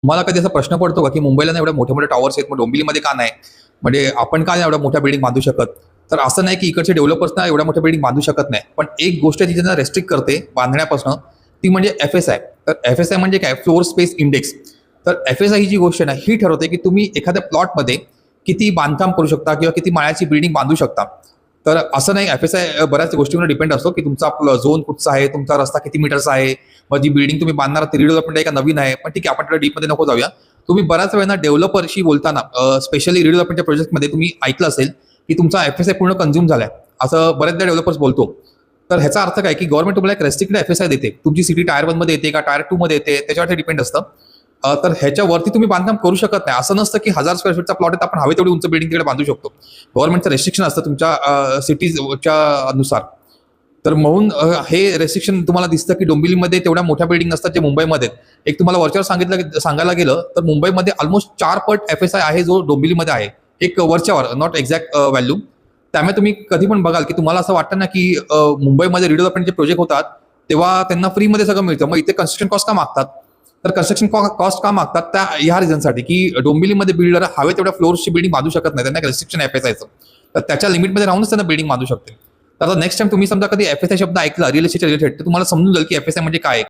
मला कधी असा प्रश्न पडतो का, की मुंबईला ना एवढ्या मोठ्या मोठ्या टॉवर्स आहेत, मग डोंबिवलीमध्ये का नाही? म्हणजे आपण का नाही एवढ्या मोठ्या बिल्डिंग बांधू शकत? तर असं नाही की इकडचे डेव्हलपर्स ना एवढ्या मोठ्या बिल्डिंग बांधू शकत नाही. पण एक गोष्ट ती त्यांना रेस्ट्रिक्ट करते बांधण्यापासून, ती म्हणजे एफ-एस-आय. तर एफ-एस-आय म्हणजे काय? Floor space index. तर एफ-एस-आय ही जी गोष्ट आहे ना, ही ठरवते की तुम्ही एखाद्या प्लॉटमध्ये किती बांधकाम करू शकता किंवा किती माळ्याची बिल्डिंग बांधू शकता. तर असं नाही, एफ-एस-आय बऱ्याच गोष्टींवर डिपेंड असतो, की तुमचा झोन कुठचा आहे, तुमचा रस्ता किती मीटरचा आहे, मग जी बिल्डिंग तुम्ही बांधणार ती रिडेव्हलपमेंट आहे का नवीन आहे. पण ठीक आहे, आपण डीपमध्ये नको जाऊया. तुम्ही बऱ्याच वेळा डेव्हलपरशी बोलताना स्पेशली रिडेव्हलपमेंटच्या प्रोजेक्टमध्ये तुम्ही ऐकलं असेल, की तुमचा एफ-एस-आय पूर्ण कन्झ्युम झालाय. असं बऱ्याचदा डेव्हलपर्स बोलतो. तर ह्याचा अर्थ काय, की गव्हर्नमेंट तुम्हाला एक रेस्ट्रिक्टेड एफ-एस-आय देते. तुमची सिटी टायर 1 मध्ये येते का टायर 2 मध्ये येते, त्याच्यावर डिपेंड असतं. तर ह्याच्यावरती तुम्ही बांधकाम करू शकत नाही. असं नसतं, की 1000 स्क्वेअर फीटचा प्लॉट आहे, आपण हवे तेवढी उंच बिल्डिंग तिकडे बांधू शकतो. गव्हर्नमेंटचं रेस्ट्रिक्शन असतं तुमच्या सिटीजच्या अनुसार. तर म्हणून हे रेस्ट्रिक्शन तुम्हाला दिसतं, की डोंबिवलीमध्ये तेवढ्या मोठ्या बिल्डिंग नसतात जे मुंबईमध्ये आहेत. एक तुम्हाला वरच्यावर सांगायला गेलं तर मुंबईमध्ये ऑलमोस्ट 4 पट एफ-एस-आय आहे जो डोंबिवलीमध्ये आहे. एक वरच्यावर, नॉट एक्झॅक्ट व्हॅल्यू. त्यामुळे तुम्ही कधी पण बघाल, की तुम्हाला असं वाटतं ना, की मुंबईमध्ये रिडेव्हलपमेंटचे प्रोजेक्ट होतात, तेव्हा त्यांना फ्रीमध्ये सगळं मिळतं. मग इथे कन्स्ट्रक्शन कॉस्ट का मागतात? तर कन्स्ट्रक्शन कॉस्ट का मागतात? त्या ह्या रिझनसाठी, की डोंबिवलीमध्ये बिल्डर हवे तेवढ्या फ्लोअर्सची बिल्डिंग बांधू शकत नाही. त्यांना रेस्ट्रिक्शन एफ-एस-आयचं. तर त्याच्या लिमिटमध्ये राहूनच त्यांना बिल्डिंग बांधू शकते. तर आता नेक्स्ट टाइम तुम्ही समजा कधी एफ-एस-आय शब्द ऐकला रिअल एस्टेटच्या रिलेटेड, तर तुम्हाला समजून जाईल की एफ-एस-आय म्हणजे काय आहे.